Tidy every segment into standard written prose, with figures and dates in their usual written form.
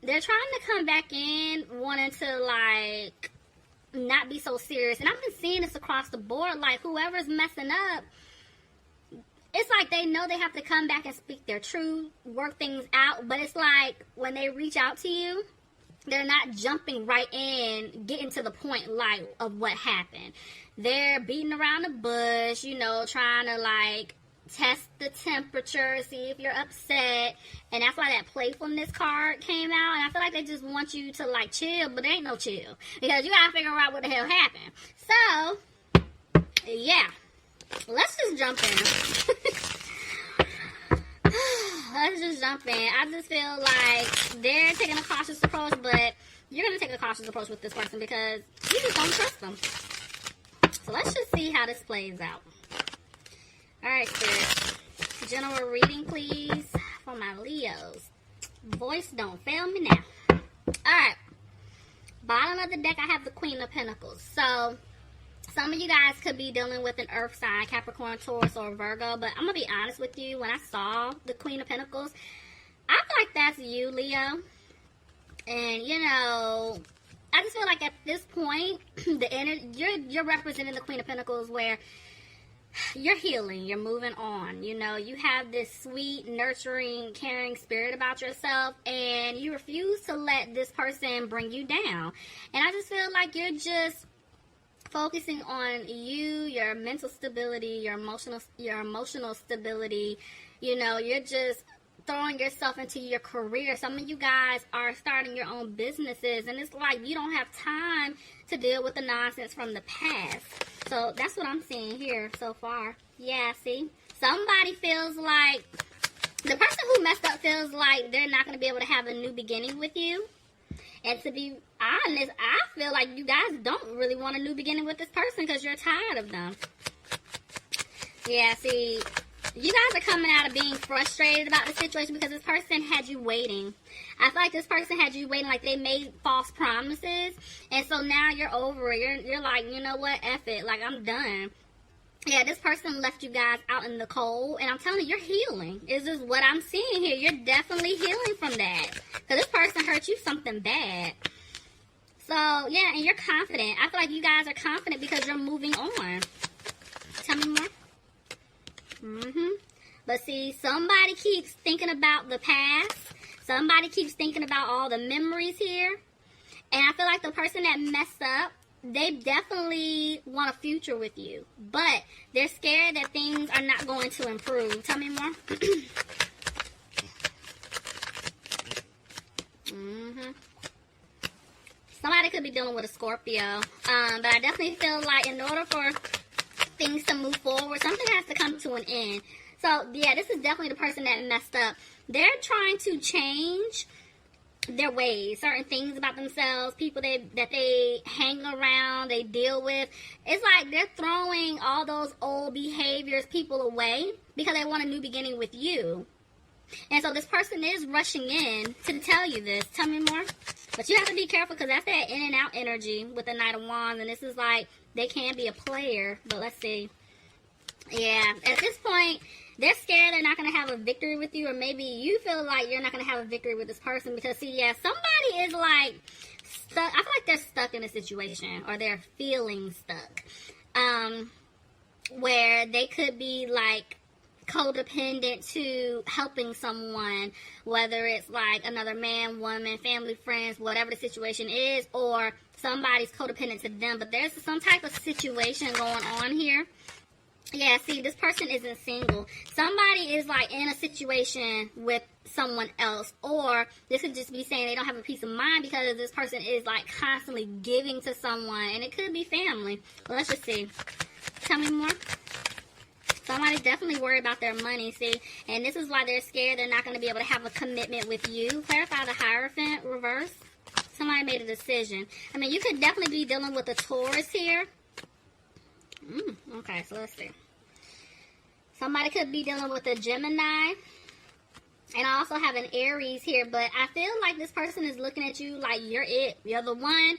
They're trying to come back in, wanting to, like, not be so serious. And I've been seeing this across the board. Like, whoever's messing up, it's like they know they have to come back and speak their truth, work things out. But it's like when they reach out to you, they're not jumping right in, getting to the point, like, of what happened. They're beating around the bush, you know, trying to, like, test the temperature, see if you're upset. And that's why that playfulness card came out. And I feel like they just want you to, like, chill, but there ain't no chill. Because you gotta figure out what the hell happened. So, yeah. Let's just jump in. Let's just jump in. I just feel like they're taking a cautious approach, but you're going to take a cautious approach with this person because you just don't trust them. So let's just see how this plays out. Alright, Spirit. General reading, please, for my Leos. Voice, don't fail me now. Alright. Bottom of the deck, I have the Queen of Pentacles. So, some of you guys could be dealing with an earth sign, Capricorn, Taurus, or Virgo. But I'm going to be honest with you. When I saw the Queen of Pentacles, I feel like that's you, Leo. And, you know, I just feel like at this point, you're representing the Queen of Pentacles where you're healing, you're moving on. You know, you have this sweet, nurturing, caring spirit about yourself, and you refuse to let this person bring you down. And I just feel like you're just focusing on you, your mental stability, your emotional stability. You know, you're just throwing yourself into your career. Some of you guys are starting your own businesses, and it's like you don't have time to deal with the nonsense from the past. So that's what I'm seeing here so far. Yeah, see? Somebody feels like, the person who messed up feels like they're not going to be able to have a new beginning with you. And to be honest, I feel like you guys don't really want a new beginning with this person because you're tired of them. Yeah, see, you guys are coming out of being frustrated about the situation because this person had you waiting. I feel like this person had you waiting, like they made false promises. And so now you're over it. You're like, you know what, F it. Like, I'm done. Yeah, this person left you guys out in the cold, and I'm telling you, you're healing. It's just what I'm seeing here. You're definitely healing from that. Because this person hurt you something bad. So, yeah, and you're confident. I feel like you guys are confident because you're moving on. Tell me more. But see, somebody keeps thinking about the past. Somebody keeps thinking about all the memories here. And I feel like the person that messed up, they definitely want a future with you, but they're scared that things are not going to improve. Tell me more. Somebody could be dealing with a Scorpio, but I definitely feel like in order for things to move forward, something has to come to an end. So, yeah, this is definitely the person that messed up. They're trying to change their ways, certain things about themselves, people that they hang around, they deal with. It's like they're throwing all those old behaviors, people away because they want a new beginning with you. And so this person is rushing in to tell you this. Tell me more. But you have to be careful because that's that in and out energy with the Knight of Wands. And this is like they can be a player. But let's see. Yeah, at this point, they're scared they're not going to have a victory with you, or maybe you feel like you're not going to have a victory with this person because, see, yeah, somebody is, like, stuck. I feel like they're stuck in a situation, or they're feeling stuck, where they could be, like, codependent to helping someone, whether it's, like, another man, woman, family, friends, whatever the situation is, or somebody's codependent to them, but there's some type of situation going on here. Yeah, see, this person isn't single. Somebody is, like, in a situation with someone else. Or this could just be saying they don't have a peace of mind because this person is, like, constantly giving to someone. And it could be family. Well, let's just see. Tell me more. Somebody's definitely worried about their money, see. And this is why they're scared they're not going to be able to have a commitment with you. Clarify the Hierophant reverse. Somebody made a decision. I mean, you could definitely be dealing with a Taurus here. Okay, so let's see. Somebody could be dealing with a Gemini. And I also have an Aries here. But I feel like this person is looking at you like you're it. You're the one.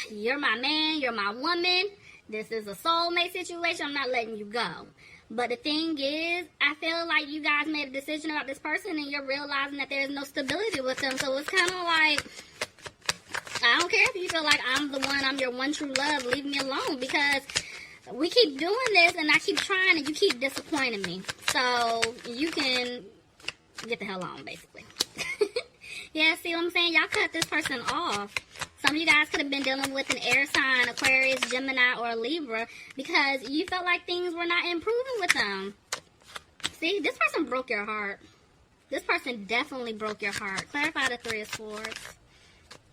You're my man. You're my woman. This is a soulmate situation. I'm not letting you go. But the thing is, I feel like you guys made a decision about this person and you're realizing that there's no stability with them. So it's kind of like, I don't care if you feel like I'm the one, I'm your one true love, leave me alone, because we keep doing this and I keep trying and you keep disappointing me. So you can get the hell on, basically. Yeah, see what I'm saying? Y'all cut this person off. Some of you guys could have been dealing with an air sign, Aquarius, Gemini, or Libra, because you felt like things were not improving with them. See, this person broke your heart. This person definitely broke your heart. Clarify the Three of Swords.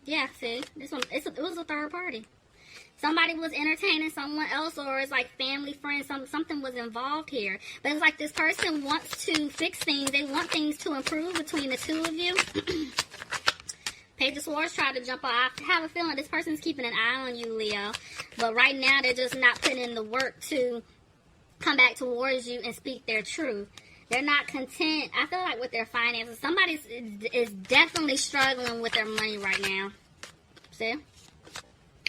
Yeah, see, this one, it was a third party. Somebody was entertaining someone else, or it's like family, friends, something was involved here. But it's like this person wants to fix things. They want things to improve between the two of you. Page of Swords tried to jump off. I have a feeling this person's keeping an eye on you, Leo. But right now, they're just not putting in the work to come back towards you and speak their truth. They're not content, I feel like, with their finances. Somebody is definitely struggling with their money right now. See?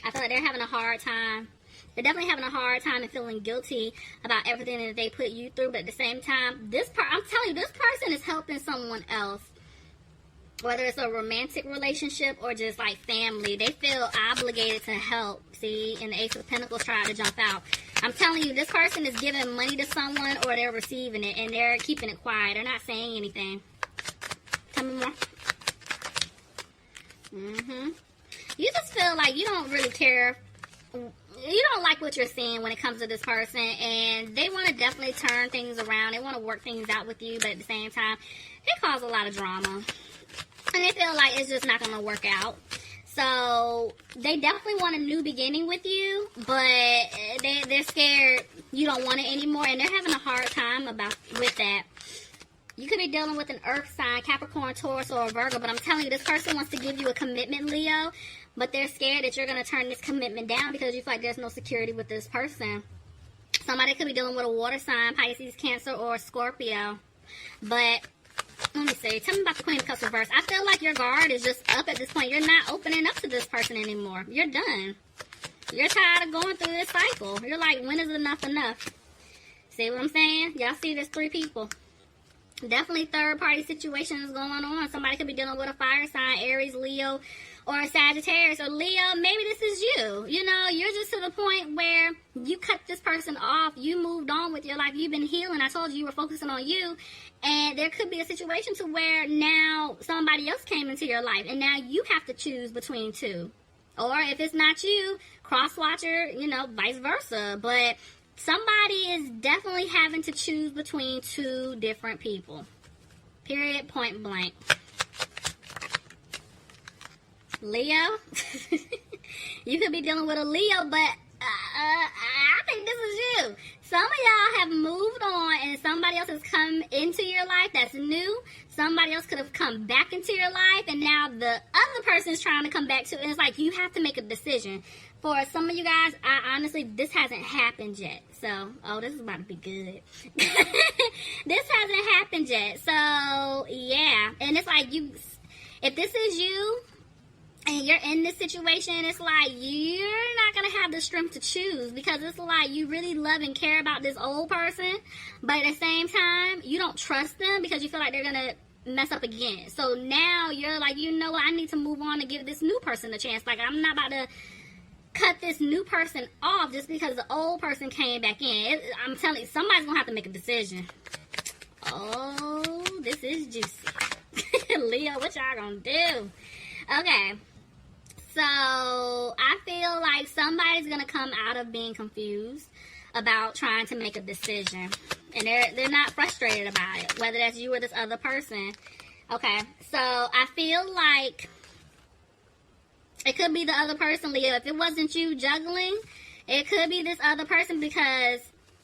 I feel like they're having a hard time. They're definitely having a hard time and feeling guilty about everything that they put you through. But at the same time, I'm telling you, this person is helping someone else. Whether it's a romantic relationship or just like family, they feel obligated to help. See, and the Ace of Pentacles tried to jump out. I'm telling you, this person is giving money to someone or they're receiving it and they're keeping it quiet. They're not saying anything. Tell me more. You just feel like you don't really care. You don't like what you're seeing when it comes to this person, and they want to definitely turn things around. They want to work things out with you, but at the same time, they cause a lot of drama. And they feel like it's just not going to work out. So they definitely want a new beginning with you, but they're scared you don't want it anymore, and they're having a hard time with that. You could be dealing with an earth sign, Capricorn, Taurus, or a Virgo, but I'm telling you, this person wants to give you a commitment, Leo, but they're scared that you're going to turn this commitment down because you feel like there's no security with this person. Somebody could be dealing with a water sign, Pisces, Cancer, or Scorpio. But let me see. Tell me about the Queen of Cups reverse. I feel like your guard is just up at this point. You're not opening up to this person anymore. You're done. You're tired of going through this cycle. You're like, when is enough enough? See what I'm saying? Y'all see there's three people. Definitely third-party situations going on. Somebody could be dealing with a fire sign, Aries, Leo, or a Sagittarius. Or Leo, maybe this is you. You know, you're just to the point where you cut this person off. You moved on with your life. You've been healing. I told you were focusing on you. And there could be a situation to where now somebody else came into your life. And now you have to choose between two. Or if it's not you, cross-watcher, you know, vice versa. But somebody is definitely having to choose between two different people. Period, point blank. Leo, you could be dealing with a Leo, but I think this is you. Some of y'all have moved on and somebody else has come into your life that's new. Somebody else could have come back into your life, and now the other person is trying to come back to it. And it's like you have to make a decision. For some of you guys, honestly, this hasn't happened yet. So, oh, this is about to be good. This hasn't happened yet. So, yeah. And it's like if this is you, and you're in this situation, it's like you're not going to have the strength to choose, because it's like you really love and care about this old person, but at the same time, you don't trust them because you feel like they're going to mess up again. So now you're like, you know what, I need to move on and give this new person a chance. Like, I'm not about to cut this new person off just because the old person came back in. I'm telling you, somebody's going to have to make a decision. Oh, this is juicy. Leo, what y'all going to do? Okay. So, I feel like somebody's going to come out of being confused about trying to make a decision. And they're not frustrated about it, whether that's you or this other person. Okay, so I feel like it could be the other person, Leo. If it wasn't you juggling, it could be this other person, because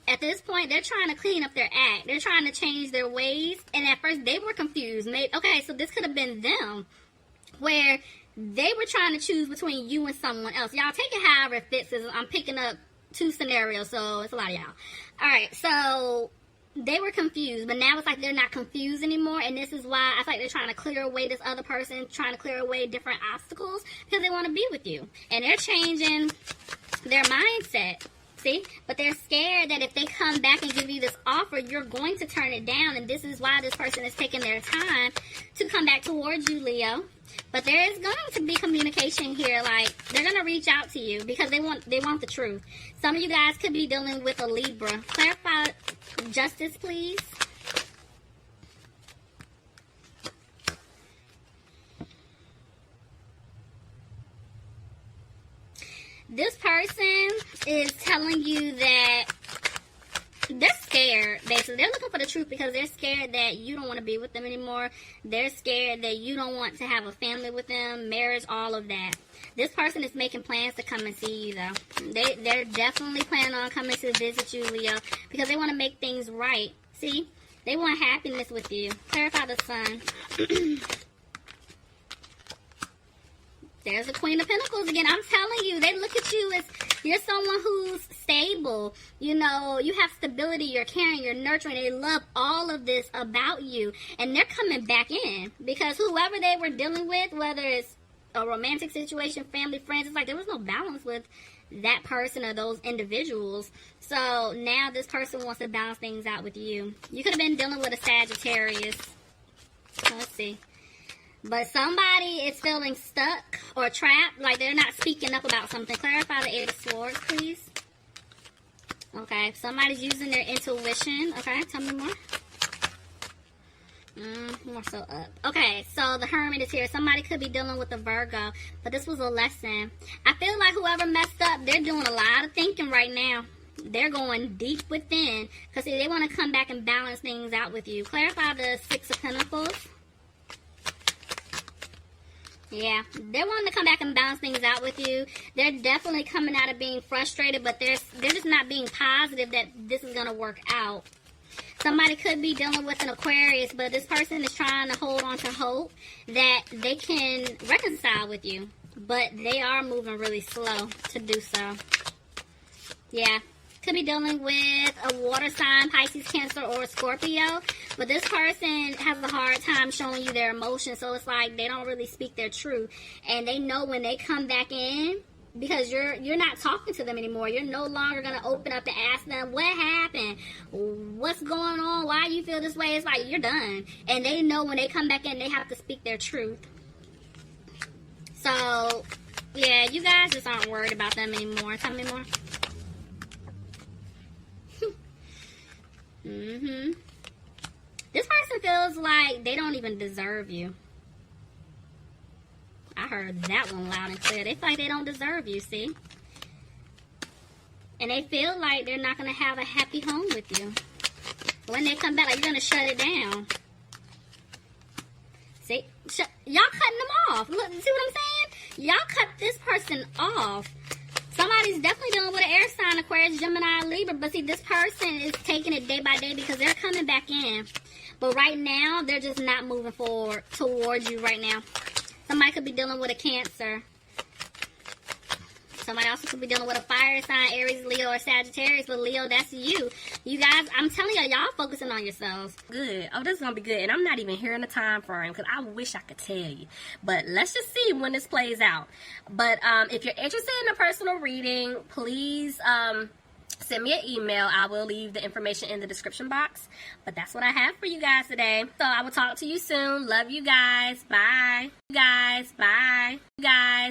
at this point, they're trying to clean up their act. They're trying to change their ways. And at first, they were confused. Okay, so this could have been them, where they were trying to choose between you and someone else. Y'all take it however it fits. I'm picking up two scenarios, so it's a lot of y'all. Alright, so they were confused, but now it's like they're not confused anymore, and this is why I feel like they're trying to clear away this other person, trying to clear away different obstacles, because they want to be with you. And they're changing their mindset See? But they're scared that if they come back and give you this offer, you're going to turn it down. And this is why this person is taking their time to come back towards you, Leo. But there is going to be communication here. Like, they're going to reach out to you because they want the truth. Some of you guys could be dealing with a Libra. Clarify justice, please. This person is telling you that they're scared, basically. They're looking for the truth because they're scared that you don't want to be with them anymore. They're scared that you don't want to have a family with them, marriage, all of that. This person is making plans to come and see you, though. They're definitely planning on coming to visit you, Leo, because they want to make things right. See? They want happiness with you. Clarify the sun. There's the Queen of Pentacles again. I'm telling you, they look at you as you're someone who's stable. You know, you have stability, you're caring, you're nurturing. They love all of this about you. And they're coming back in. Because whoever they were dealing with, whether it's a romantic situation, family, friends, it's like there was no balance with that person or those individuals. So now this person wants to balance things out with you. You could have been dealing with a Sagittarius. Let's see. But somebody is feeling stuck or trapped, like they're not speaking up about something. Clarify the Eight of Swords, please. Okay, somebody's using their intuition. Okay, tell me more. More so up. Okay, so the Hermit is here. Somebody could be dealing with a Virgo, but this was a lesson. I feel like whoever messed up, they're doing a lot of thinking right now. They're going deep within because they want to come back and balance things out with you. Clarify the Six of Pentacles. Yeah, they're wanting to come back and balance things out with you. They're definitely coming out of being frustrated, but they're just not being positive that this is going to work out. Somebody could be dealing with an Aquarius, but this person is trying to hold on to hope that they can reconcile with you. But they are moving really slow to do so. Yeah. Could be dealing with a water sign, Pisces, Cancer, or Scorpio. But this person has a hard time showing you their emotions. So it's like they don't really speak their truth. And they know when they come back in, because you're not talking to them anymore. You're no longer going to open up to ask them, what happened? What's going on? Why you feel this way? It's like you're done. And they know when they come back in, they have to speak their truth. So, yeah, you guys just aren't worried about them anymore. Tell me more. This person feels like they don't even deserve you. I heard that one loud and clear. They feel like they don't deserve you, see? And they feel like they're not going to have a happy home with you. When they come back, like, you're going to shut it down. See? Y'all cutting them off. Look, see what I'm saying? Y'all cut this person off. Somebody's definitely dealing with an air sign, Aquarius, Gemini, Libra. But see, this person is taking it day by day because they're coming back in. But right now, they're just not moving forward towards you right now. Somebody could be dealing with a Cancer. Somebody also could be dealing with a fire sign, Aries, Leo, or Sagittarius. But Leo, that's you. You guys, I'm telling y'all focusing on yourselves. Good. Oh, this is going to be good. And I'm not even hearing the time frame because I wish I could tell you. But let's just see when this plays out. But if you're interested in a personal reading, please send me an email. I will leave the information in the description box. But that's what I have for you guys today. So I will talk to you soon. Love you guys. Bye. You guys. Bye. You guys.